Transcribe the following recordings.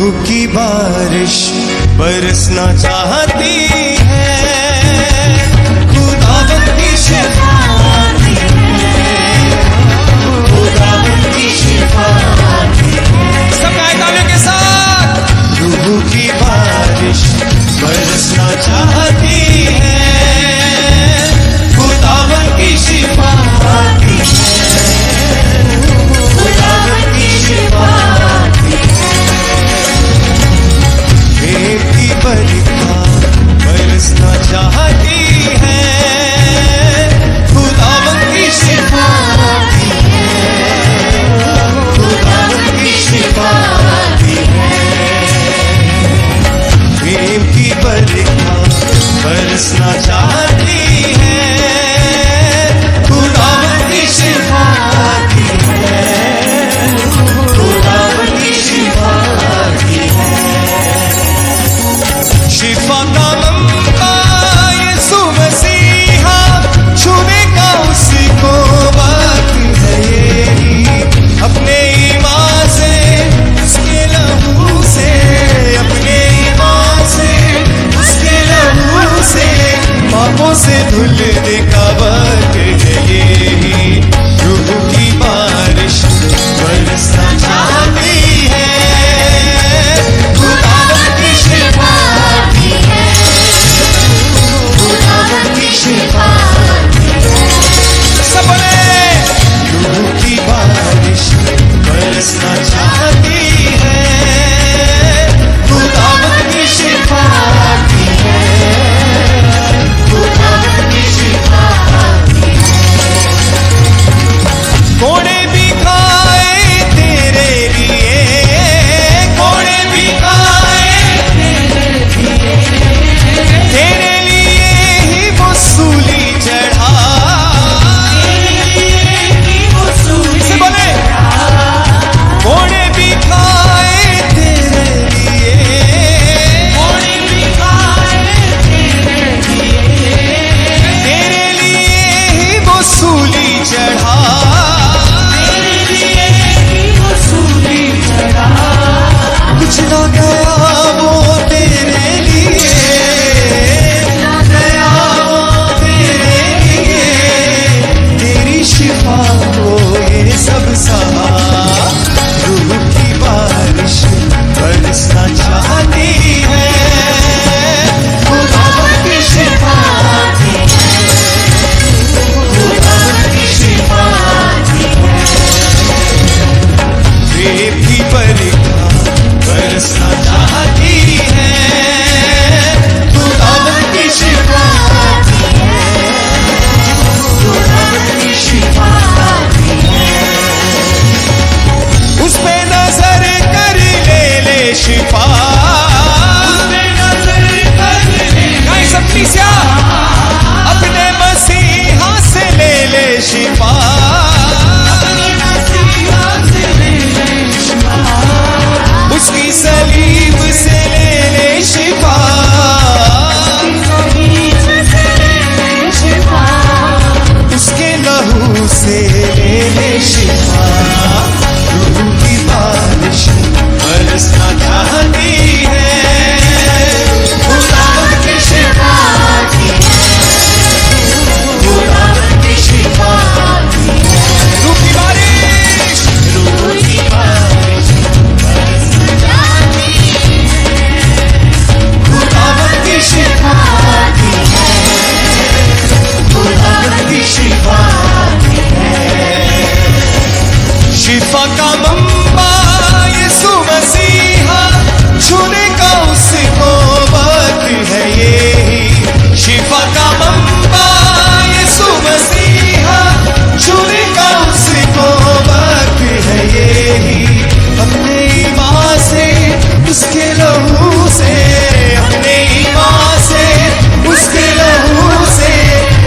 रूह की बारिश बरसना चाहती है, खुदावंद की शफाअत है, खुदावंद की शफाअत है। सब गाए तालियों के साथ। रूह की बारिश बरसना चाहती है, खुदावंद की शफाअत है, खुदावंद की शफाअत है। की बरखा बरसना चाहती है, खुदावंद की शफाअत है, खुदावंद की शफाअत है। प्रेम की बरखा बरसना चाहती है, खुदावंद की शफाअत है, खुदावंद की शफाअत है। शिफा का मंबा यीशु मसीहा, छूने का उसको वक्त है यही। अपने ईमान से, उसके लहू से, अपने ईमान से, उसके लहू से, पापों से धुलने का वक्त है यही। रूह की बारिश बरसना चाहती है, खुदावंद की शफाअत है, खुदावंद की शफाअत है। सब बोले। रूह की बारिश बरसना चाहती है, खुदावंद की शफाअत है, खुदावंद की शफाअत है। कोड़े भी खाए तेरे लिए, कोड़े भी खाए तेरे लिए ही वो सूली चढ़ा। इसे बोले। कोड़े भी खाए तेरे लिए, कोड़े भी खाए तेरे लिए ही वो सूली चढ़ा, कुछ ना गया वो तेरे लिए, ना गया वो तेरे लिए, तेरी शिफा को ये सब सहा। रूह की बारिश बरसना चाहती है, खुदावंद की शफाअत है, खुदावंद की शफाअत है। प्रेम की बरखा बरसना चाहती है, खुदावंद की शफाअत है, खुदावंद की शफाअत है। उस पे नजर कर ले शिफा, उस पे नजर कर ले। गाइस अपनी स्या अपने मसीहा से ले शिफा, अपने मसीहा से ले शिफा, उसकी सलीब से ले शिफा, उसके लहू से ले शिफा। रूह की बारिश बरसना चाहती है, खुदावंद की शफाअत है, खुदावंद की शफाअत है। रूह की बारिश, रूह की बारिश बरसना चाहती है, खुदावंद की शफाअत है, खुदावंद की शफाअत है। शिफा का मंबा यीशु मसीहा, छूने का उसको वक्त है यही। शिफा का मंबा यीशु मसीहा, छूने का उसको वक्त है यही। अपने ईमान से, उसके लहू से, अपने ईमान से, उसके लहू से,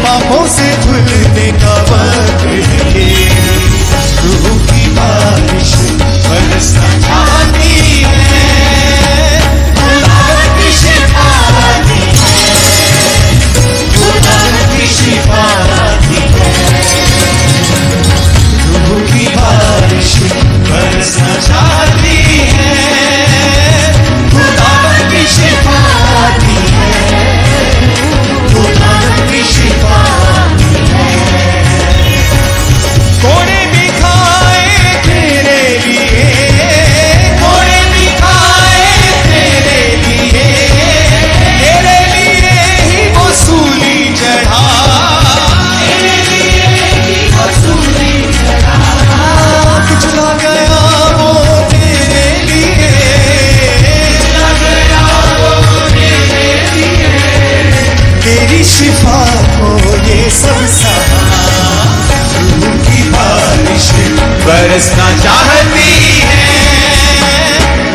पापों से धुलने का वक्त है यही। रूह की बारिश बरसना चाहती है, खुदावंद की शफाअत है, खुदावंद की शफाअत है। रूह की बारिश बरसना चाहती है, बरसना चाहती है,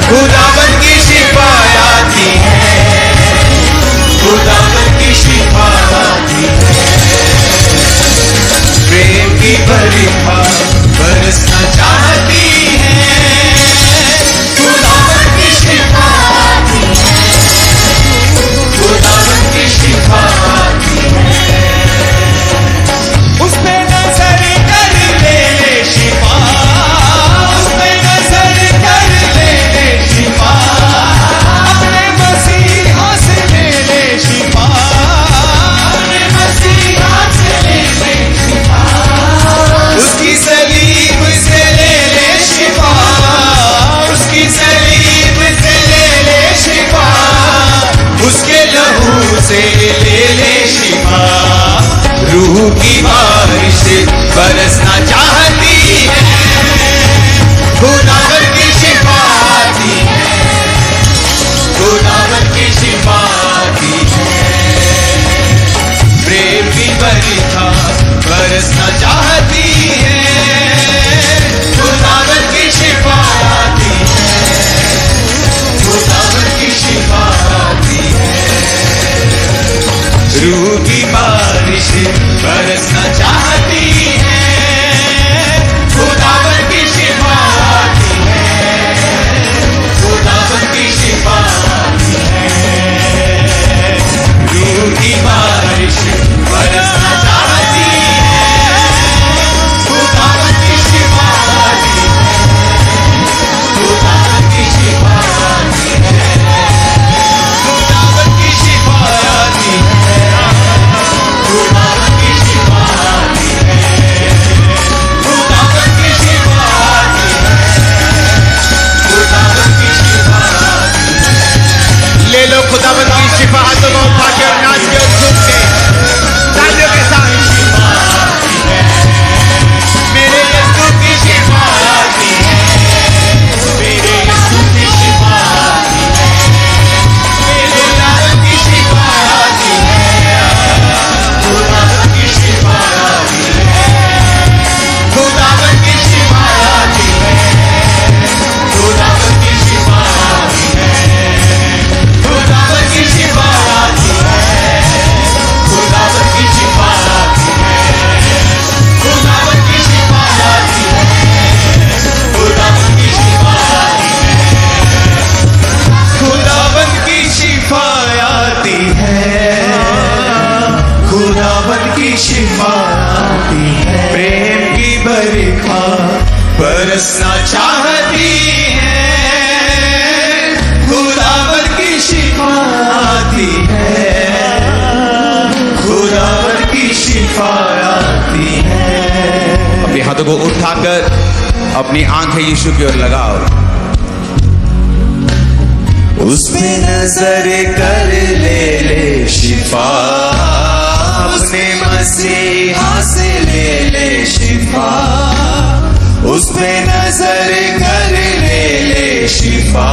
खुदावन की शिफा आती है, खुदावन की शिफा आती है। प्रेम की बरखा बरसना चाहती है, खुदावन की शिफा आती है, खुदावन की शिफा आती है। उस पे नजर कर ले शिफा, उस पे नजर कर ले शिफा, अपने मसीहा से ले शिफा, अपने मसीहा से ले शिफा, उसकी सलीब से ले शिफा, उसकी सलीब से ले शिफा, उसके लहू से ले शिफा। रूह की बारिश बरसना चाहती है, खुदावन की शिफा आती है, खुदावन की शिफा आती है। प्रेम की बरखा बरसना चाहती है, खुदावन की शिफा आती है, खुदावन की शिफा आती है। रूह की बारिश बरसना चाहती है, खुदावन की शिफा आती है, खुदावन की शिफा आती है। रूह की बारिश बरसना चाहती है, खुदावन की शिफा आती है, खुदावन की शिफा आती है, खुदावन की शिफा आती है, खुदावन की शिफा आती है, खुदावन की शिफा आती है, खुदावन की शिफा आती है। ले लो खुदावन की शिफा, हाथों को उठा के और नाच के और झूम के तालियों के साथ। शिफा आती है, मेरे यीशु की शिफा आती है, मेरे यीशु की शिफा आती है, मेरे लाल की शिफा आती है, खुदावन की शिफा आती है, खुदावन की शिफा आती है, खुदावन की शिफा आती है, खुदावन की शिफा आती है, खुदावन की शिफा आती है, खुदावन की शिफा आती है, खुदावन की शिफा आती है, खुदावन की शिफा आती है, खुदावन की शिफा आती है। प्रेम की बरखा बरसना चाहती है, खुदावन की शिफा आती है, खुदावन की शिफा आती है। अपने हाथों को उठाकर अपनी आंखें यीशु की ओर लगाओ। उस पे नजर कर ले शिफा, अपने मसीहा से ले शिफा, उस पे नजर कर ले शिफा,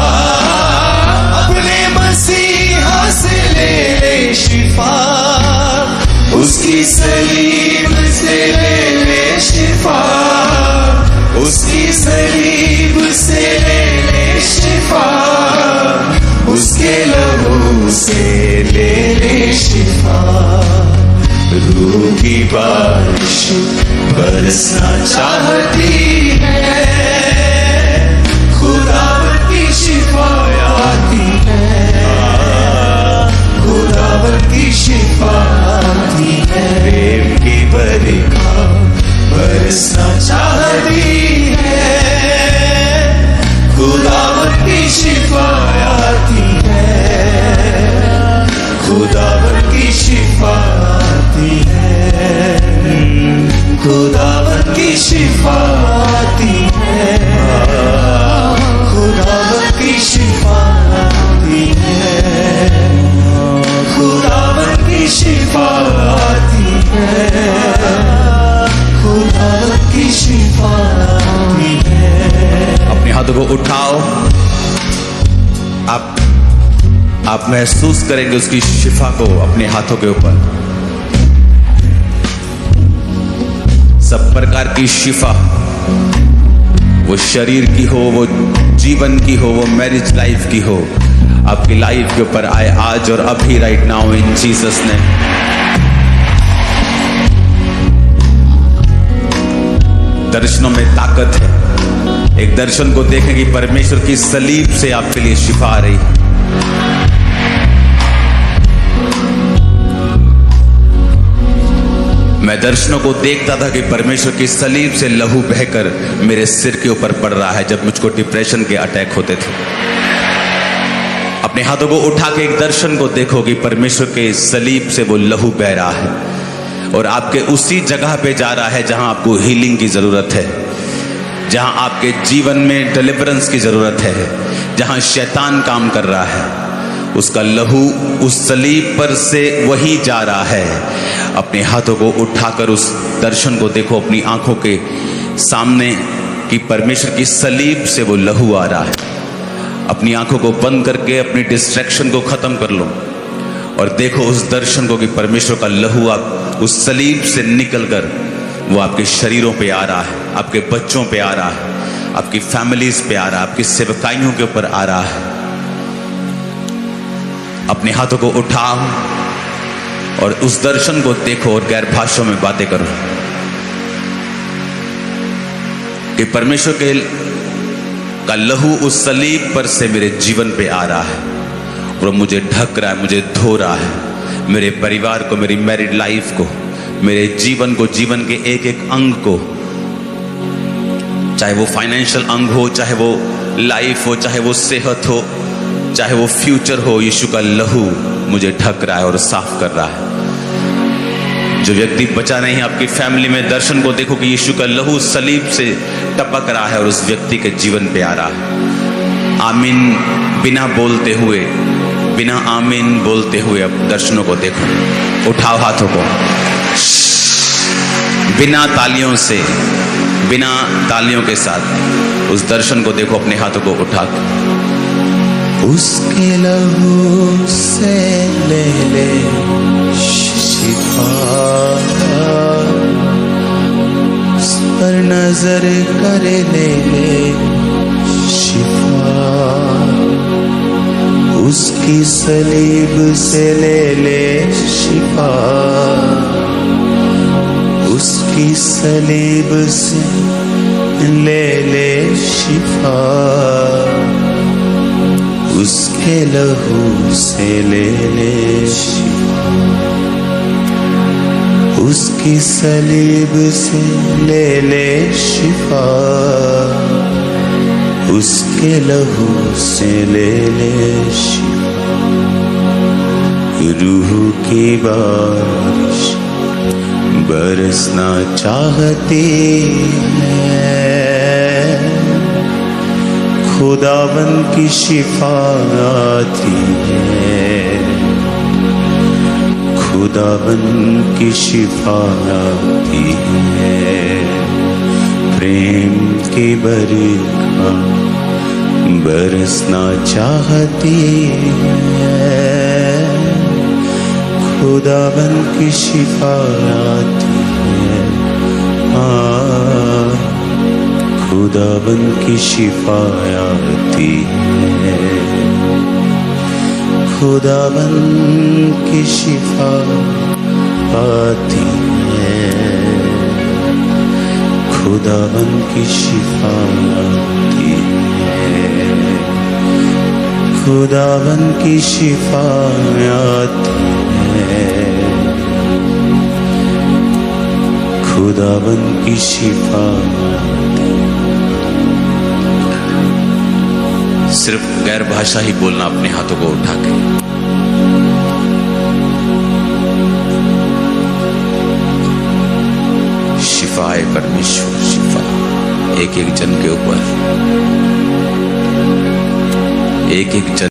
अपने मसीहा से ले शिफा, उसकी सलीब से ले शिफा, उसकी सलीब से ले शिफा, उसके लहू से ले शिफा। रूह की बारिश बरसना चाहती है, खुदावन की शिफा आती है, खुदावन की शिफा आती है। प्रेम की बरखा बरसना चाहती है, खुदावन की शिफा आती है, खुदावन की शिफा आती है, खुदावन की शिफा आती है, खुदावन की शिफा आती है, खुदावन की शिफा आती है, खुदावन की शिफा आती है। अपने हाथों को उठाओ, आप महसूस करेंगे उसकी शिफा को अपने हाथों के ऊपर। सब प्रकार की शिफा वो शरीर की हो, वो जीवन की हो, वो मैरिज लाइफ की हो, आपकी लाइफ के ऊपर आए आज और अभी, राइट नाउ, इन जीसस ने। दर्शनों में ताकत है। एक दर्शन को देखें कि परमेश्वर की सलीब से आपके लिए शिफा आ रही है। मैं दर्शनों को देखता था कि परमेश्वर की सलीब से लहू बहकर मेरे सिर के ऊपर पड़ रहा है जब मुझको डिप्रेशन के अटैक होते थे। अपने हाथों को उठा के एक दर्शन को देखो कि परमेश्वर के सलीब से वो लहू बह रहा है और आपके उसी जगह पे जा रहा है जहां आपको हीलिंग की जरूरत है, जहां आपके जीवन में डिलीवरेंस की जरूरत है, जहां शैतान काम कर रहा है, उसका लहू उस सलीब पर से वही जा रहा है। अपने हाथों को उठाकर उस दर्शन को देखो अपनी आंखों के सामने कि परमेश्वर की सलीब से वो लहू आ रहा है। अपनी आंखों को बंद करके अपनी डिस्ट्रैक्शन को खत्म कर लो और देखो उस दर्शन को कि परमेश्वर का लहू आप उस सलीब से निकलकर वो आपके शरीरों पे आ रहा है, आपके बच्चों पे आ रहा है, आपकी फैमिलीज पे आ रहा है, आपकी सेवकाइयों के ऊपर आ रहा है। अपने हाथों को उठाओ और उस दर्शन को देखो और गैर भाषाओं में बातें करो कि परमेश्वर के का लहू उस सलीब पर से मेरे जीवन पे आ रहा है और मुझे ढक रहा है, मुझे धो रहा है, मेरे परिवार को, मेरी मैरिड लाइफ को, मेरे जीवन को, जीवन के एक एक अंग को, चाहे वो फाइनेंशियल अंग हो, चाहे वो लाइफ हो, चाहे वो सेहत हो, चाहे वो फ्यूचर हो, यीशु का लहू मुझे ढक रहा है और साफ कर रहा है। जो व्यक्ति बचा नहीं आपकी फैमिली में, दर्शन को देखो कि यीशु का लहू सलीब से टपक रहा है और उस व्यक्ति के जीवन पे आ रहा है। आमीन बिना बोलते हुए, बिना आमीन बोलते हुए अब दर्शनों को देखो। उठाओ हाथों को, बिना तालियों से, बिना तालियों के साथ उस दर्शन को देखो। अपने हाथों को उठा के उसके लहू से ले ले शिफा, उस पर नजर कर ले ले शिफा, उसकी सलीब से ले ले शिफा, उसकी सलीब से ले ले शिफा, उसके लहू से ले ले शिफा, उसकी सलीब से ले ले शिफा, उसके लहू से ले ले शिफा। रूह की बारिश बरसना चाहती है, खुदावन की शिफा आती है, खुदावन की शिफा आती है। प्रेम की बरखा बरसना चाहती है, खुदावन की शिफा आती है। खुदावन की शिफा आती है, खुदावन की शिफा आती है, खुदावन की शिफा आती है, खुदावन की शिफा आती है, खुदावन की शिफा आती है। सिर्फ गैर भाषा ही बोलना अपने हाथों को उठा के। शिफा है परमेश्वर, शिफा एक एक जन के ऊपर, एक एक जन